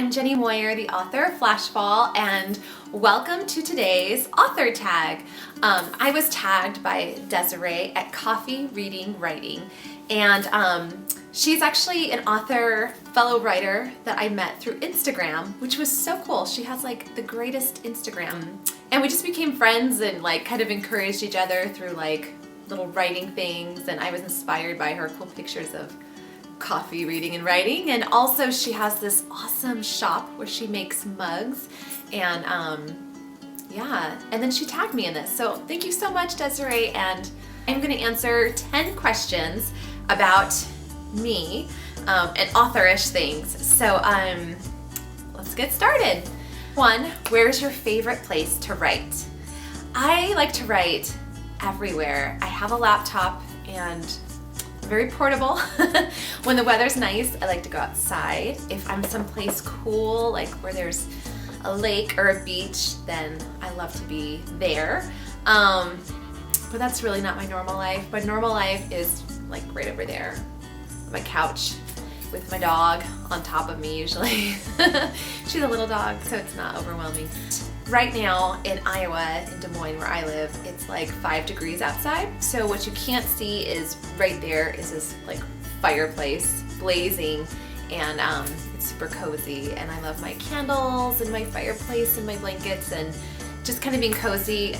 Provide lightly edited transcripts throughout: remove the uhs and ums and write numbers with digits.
I'm Jenny Moyer, the author of Flashfall, and welcome to today's author tag. I was tagged by Desiree at Coffee Reading Writing, and she's actually an author, fellow writer that I met through Instagram, which was so cool. She has like the greatest Instagram, and we just became friends and like kind of encouraged each other through like little writing things, and I was inspired by her cool pictures of coffee reading and writing. And also she has this awesome shop where she makes mugs, and yeah, and then she tagged me in this. So thank you so much, Desiree, and I'm gonna answer 10 questions about me and authorish things. So let's get started. 1, where's your favorite place to write? I like to write everywhere. I have a laptop and very portable. When the weather's nice, I like to go outside. If I'm someplace cool, like where there's a lake or a beach, then I love to be there. But that's really not my normal life. My normal life is like right over there on my couch with my dog on top of me usually. She's a little dog, so it's not overwhelming. Right now in Iowa, in Des Moines where I live, it's like 5 degrees outside. So what you can't see is right there is this like fireplace blazing, and it's super cozy, and I love my candles and my fireplace and my blankets and just kind of being cozy.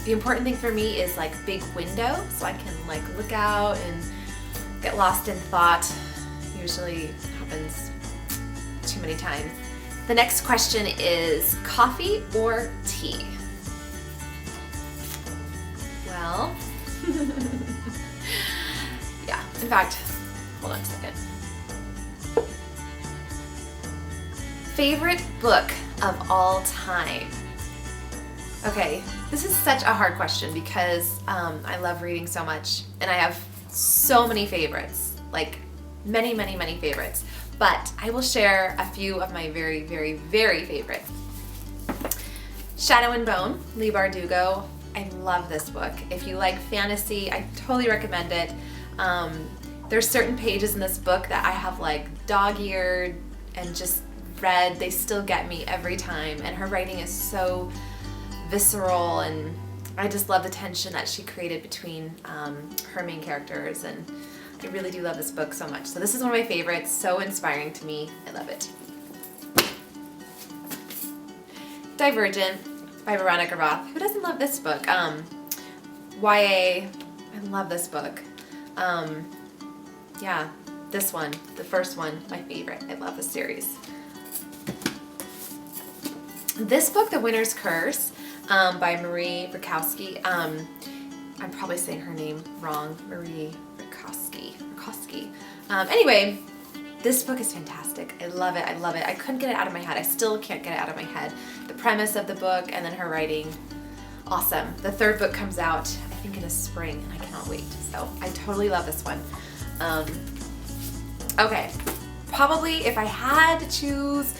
The important thing for me is like big window, so I can like look out and get lost in thought. Usually happens too many times. The next question is coffee or tea? Well, yeah, in fact, hold on a second. Favorite book of all time? Okay, this is such a hard question because I love reading so much, and I have so many favorites, like many favorites. But I will share a few of my very favorites. Shadow and Bone, Leigh Bardugo. I love this book. If you like fantasy, I totally recommend it. There's certain pages in this book that I have like dog-eared and just read. They still get me every time, and her writing is so visceral, and I just love the tension that she created between her main characters, and I really do love this book so much. So this is one of my favorites, so inspiring to me. I love it. Divergent by Veronica Roth. Who doesn't love this book? YA, I love this book. Yeah, this one, the first one, my favorite. I love the series. This book, The Winner's Curse, by Marie Rakowski. I'm probably saying her name wrong. Marie Rakowski. Anyway, this book is fantastic. I love it. I couldn't get it out of my head. I still can't get it out of my head. The premise of the book and then her writing, awesome. The 3rd book comes out, I think in the spring, and I cannot wait. So I totally love this one. Okay, probably if I had to choose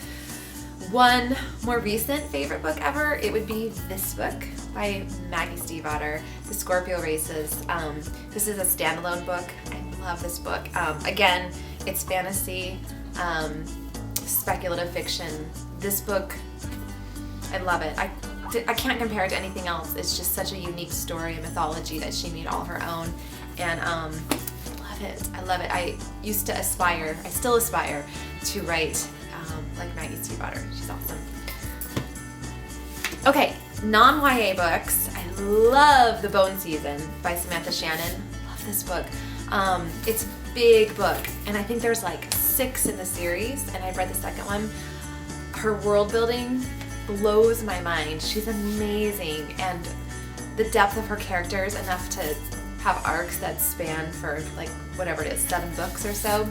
one more recent favorite book ever, it would be this book by Maggie Stiefvater, The Scorpio Races. This is a standalone book. I love this book. Again, it's fantasy, speculative fiction. This book, I love it. I can't compare it to anything else. It's just such a unique story and mythology that she made all her own, and I love it. I used to aspire, I still aspire to write like Maggie Stiefvater. She's awesome. Okay, non-YA books. I love The Bone Season by Samantha Shannon. Love this book. It's a big book, and I think there's like 6 in the series, and I've read the 2nd one. Her world building blows my mind. She's amazing, and the depth of her characters, enough to have arcs that span for like whatever it is, 7 books or so.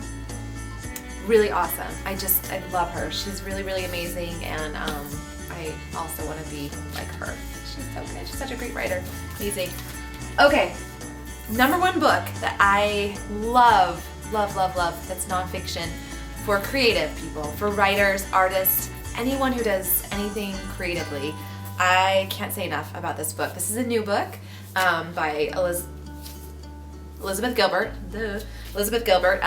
Really awesome. I love her. She's really amazing, and I also want to be like her. She's so good. She's such a great writer. Amazing. Okay, number 1 book that I love that's nonfiction for creative people, for writers, artists, anyone who does anything creatively. I can't say enough about this book. This is a new book by Elizabeth Gilbert. Elizabeth Gilbert.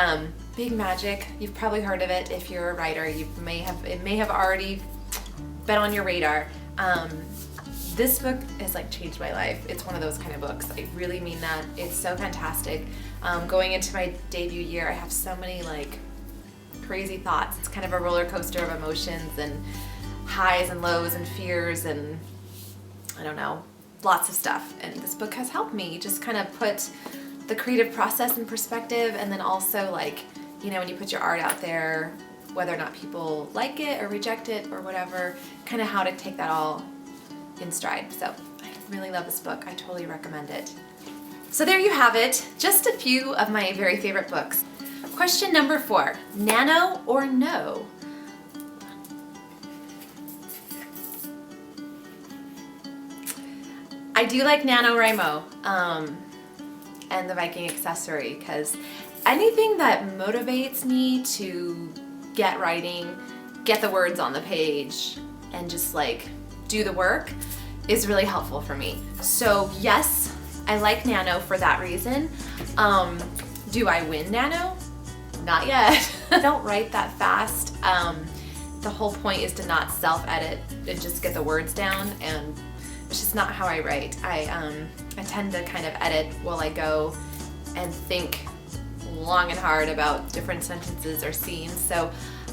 Big Magic. You've probably heard of it if you're a writer. It may have already been on your radar. This book has like changed my life. It's one of those kind of books. I really mean that. It's so fantastic. Going into my debut year, I have so many like crazy thoughts. It's kind of a roller coaster of emotions and highs and lows and fears and I don't know, lots of stuff. And this book has helped me just kind of put the creative process in perspective, and then also like, you know, when you put your art out there, whether or not people like it or reject it or whatever, kind of how to take that all in stride. So I really love this book. I totally recommend it. So there you have it, just a few of my very favorite books. Question number 4, Nano or no? I do like NaNoWriMo and the Viking accessory, because anything that motivates me to get writing, get the words on the page, and just like do the work is really helpful for me. So yes, I like Nano for that reason. Do I win Nano? Not yet. I don't write that fast. The whole point is to not self-edit and just get the words down, and it's just not how I write. I tend to kind of edit while I go and think long and hard about different sentences or scenes. So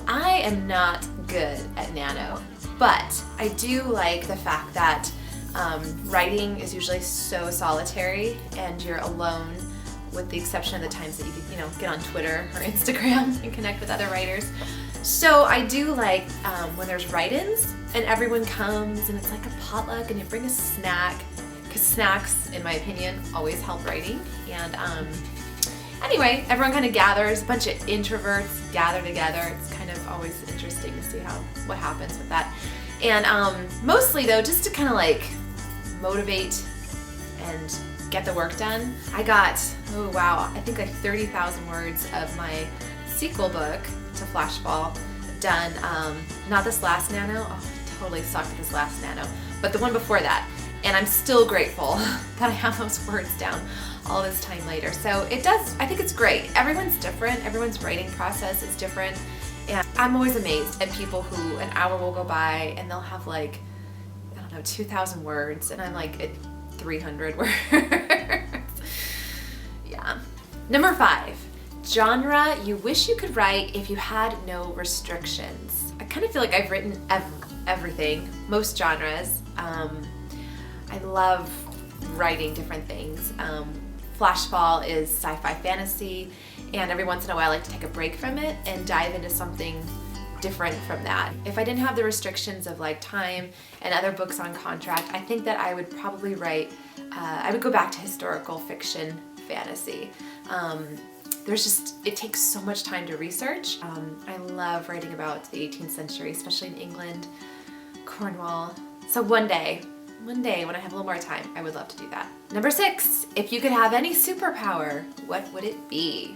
I am not good at Nano, but I do like the fact that writing is usually so solitary and you're alone, with the exception of the times that you could, you know, get on Twitter or Instagram and connect with other writers. So I do like when there's write-ins and everyone comes and it's like a potluck and you bring a snack, because snacks, in my opinion, always help writing. And anyway, everyone kind of gathers, a bunch of introverts gather together. It's kind of always interesting to see what happens with that. And mostly though, just to kind of like motivate and get the work done. I got, oh wow, I think like 30,000 words of my sequel book to Flashfall done. Not this last Nano, oh, I totally sucked at this last Nano, but the one before that. And I'm still grateful that I have those words down all this time later. So it does, I think it's great. Everyone's different, everyone's writing process is different. And I'm always amazed at people who an hour will go by and they'll have like, I don't know, 2,000 words, and I'm like at 300 words. Yeah. Number 5, genre you wish you could write if you had no restrictions. I kind of feel like I've written everything, most genres. I love writing different things. Flashfall is sci-fi fantasy, and every once in a while I like to take a break from it and dive into something different from that. If I didn't have the restrictions of like time and other books on contract, I think that I would probably write, I would go back to historical fiction fantasy. It takes so much time to research. I love writing about the 18th century, especially in England, Cornwall. So one day when I have a little more time, I would love to do that. Number 6, if you could have any superpower, what would it be?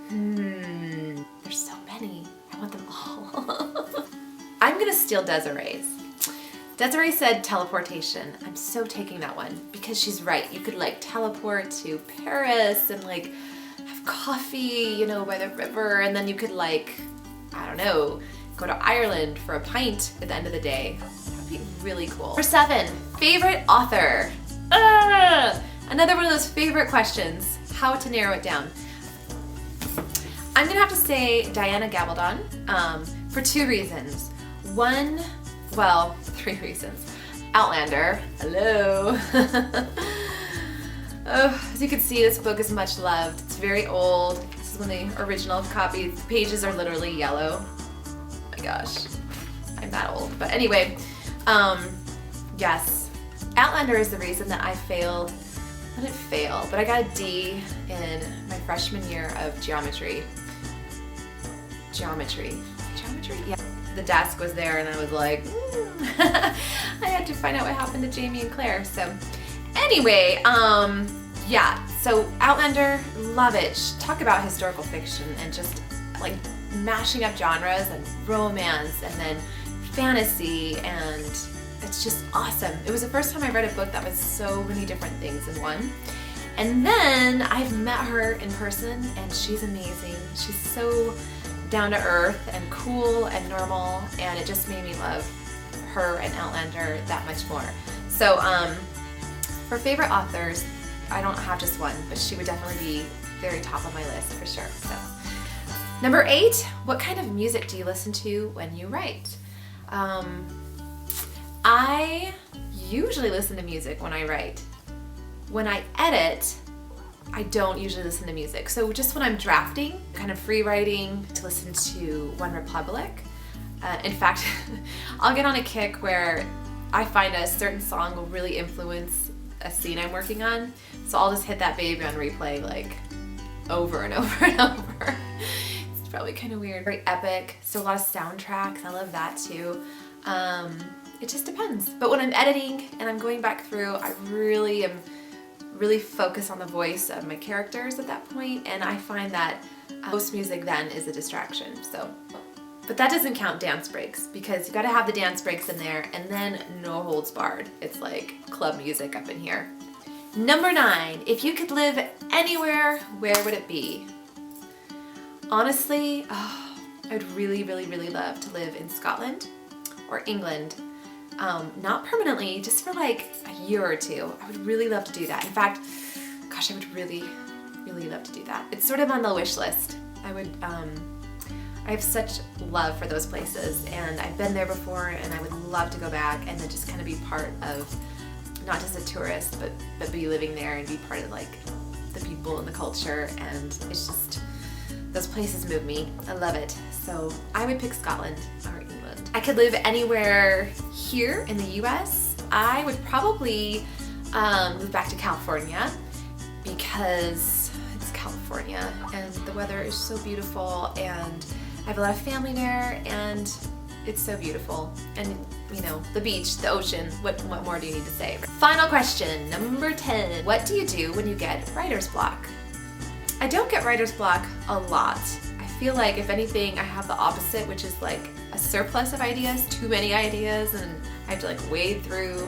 There's so many. I want them all. I'm gonna steal Desiree's. Desiree said teleportation. I'm so taking that one because she's right. You could like teleport to Paris and like have coffee, you know, by the river, and then you could like, I don't know, go to Ireland for a pint at the end of the day. That would be really cool. Number 7, favorite author. Another one of those favorite questions, how to narrow it down. I'm gonna have to say Diana Gabaldon for 2 reasons. 3 reasons. Outlander, hello. Oh, as you can see, this book is much loved. It's very old. This is one of the original copies. The pages are literally yellow. Oh my gosh, I'm that old. But anyway, yes, Outlander is the reason that I failed. I didn't fail, but I got a D in my freshman year of geometry. Geometry? Yeah. The desk was there and I was like, I had to find out what happened to Jamie and Claire. So anyway, yeah, so Outlander, love it. Talk about historical fiction and just like mashing up genres and romance and then fantasy, and it's just awesome. It was the first time I read a book that was so many different things in one. And then I've met her in person and she's amazing. She's so down to earth and cool and normal, and it just made me love her and Outlander that much more. So for favorite authors, I don't have just one, but she would definitely be very top of my list for sure. So number 8, what kind of music do you listen to when you write? I usually listen to music when I write. When I edit, I don't usually listen to music. So just when I'm drafting, kind of free writing, to listen to One Republic. In fact, I'll get on a kick where I find a certain song will really influence a scene I'm working on. So I'll just hit that baby on replay like over and over and over. It's probably kind of weird. Very epic, so a lot of soundtracks, I love that too. It just depends. But when I'm editing and I'm going back through, I really focus on the voice of my characters at that point, and I find that most music then is a distraction. So, but that doesn't count dance breaks, because you gotta have the dance breaks in there, and then no holds barred. It's like club music up in here. Number 9, if you could live anywhere, where would it be? Honestly, I would really love to live in Scotland or England. Not permanently, just for like a year or two. I would really love to do that. In fact, gosh, I would really love to do that. It's sort of on the wish list. I have such love for those places, and I've been there before, and I would love to go back and then just kind of be part of, not just a tourist, but be living there and be part of like the people and the culture, and it's just, those places move me. I love it. So I would pick Scotland or England. I could live anywhere here in the US. I would probably move back to California, because it's California and the weather is so beautiful, and I have a lot of family there, and it's so beautiful. And you know, the beach, the ocean, what more do you need to say? Final question, number 10. What do you do when you get writer's block? I don't get writer's block a lot. I feel like, if anything, I have the opposite, which is like a surplus of ideas, too many ideas, and I have to like wade through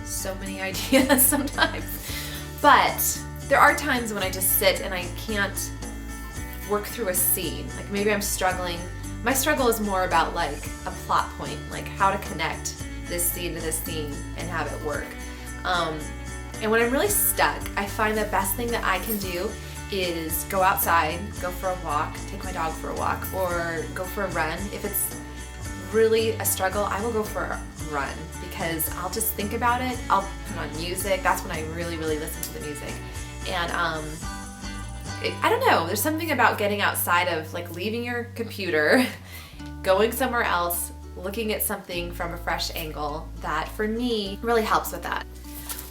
so many ideas sometimes. But there are times when I just sit and I can't work through a scene. Like maybe I'm struggling. My struggle is more about like a plot point, like how to connect this scene to this scene and have it work. And when I'm really stuck, I find the best thing that I can do is go outside, go for a walk, take my dog for a walk, or go for a run. If it's really a struggle, I will go for a run, because I'll just think about it. I'll put on music. That's when I really listen to the music. And I don't know, there's something about getting outside of like leaving your computer, going somewhere else, looking at something from a fresh angle, that for me really helps with that.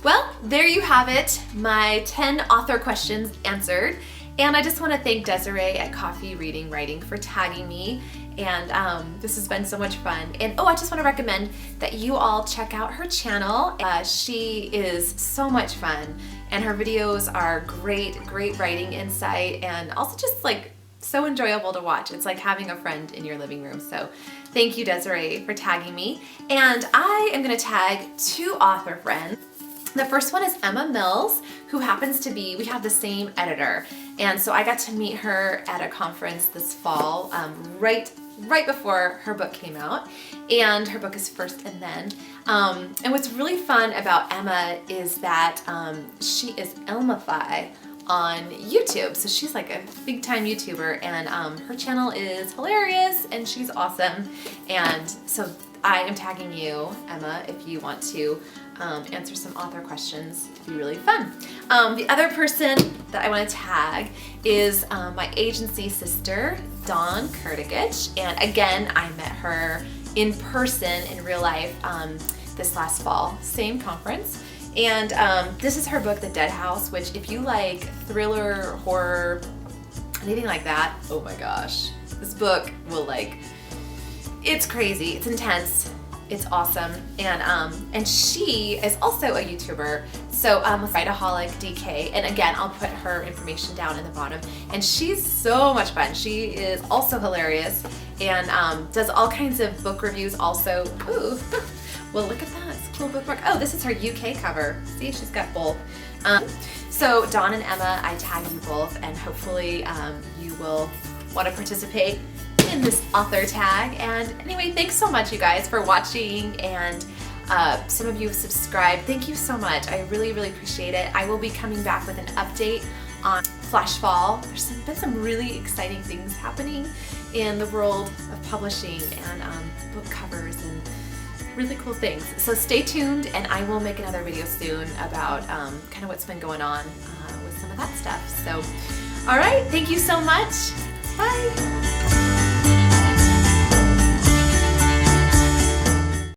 Well, there you have it, my 10 author questions answered. And I just want to thank Desiree at Coffee Reading Writing for tagging me. And this has been so much fun. And I just want to recommend that you all check out her channel. She is so much fun, and her videos are great writing insight, and also just like so enjoyable to watch. It's like having a friend in your living room. So thank you, Desiree, for tagging me. And I am going to tag 2 author friends. The first one is Emma Mills, who happens to be, we have the same editor. And so I got to meet her at a conference this fall, right before her book came out. And her book is First and Then. And what's really fun about Emma is that she is Elmify on YouTube. So she's like a big time YouTuber, and her channel is hilarious and she's awesome. And so I am tagging you, Emma, if you want to answer some author questions. It'd be really fun. The other person that I want to tag is my agency sister, Dawn Kurtagich. And again, I met her in person in real life this last fall, same conference. And this is her book, The Dead House, which if you like thriller, horror, anything like that, oh my gosh, this book will like, it's crazy, it's intense, it's awesome. And she is also a YouTuber, so with Writaholic DK, and again, I'll put her information down in the bottom. And she's so much fun. She is also hilarious and does all kinds of book reviews also. Ooh, well, look at that, it's a cool bookmark. Oh, this is her UK cover. See, she's got both. So Dawn and Emma, I tag you both, and hopefully you will want to participate in this author tag. And anyway, thanks so much, you guys, for watching, and some of you have subscribed. Thank you so much. I really, really appreciate it. I will be coming back with an update on Flashfall. There's been some really exciting things happening in the world of publishing and book covers and really cool things. So stay tuned, and I will make another video soon about kind of what's been going on with some of that stuff. So, all right, thank you so much. Bye.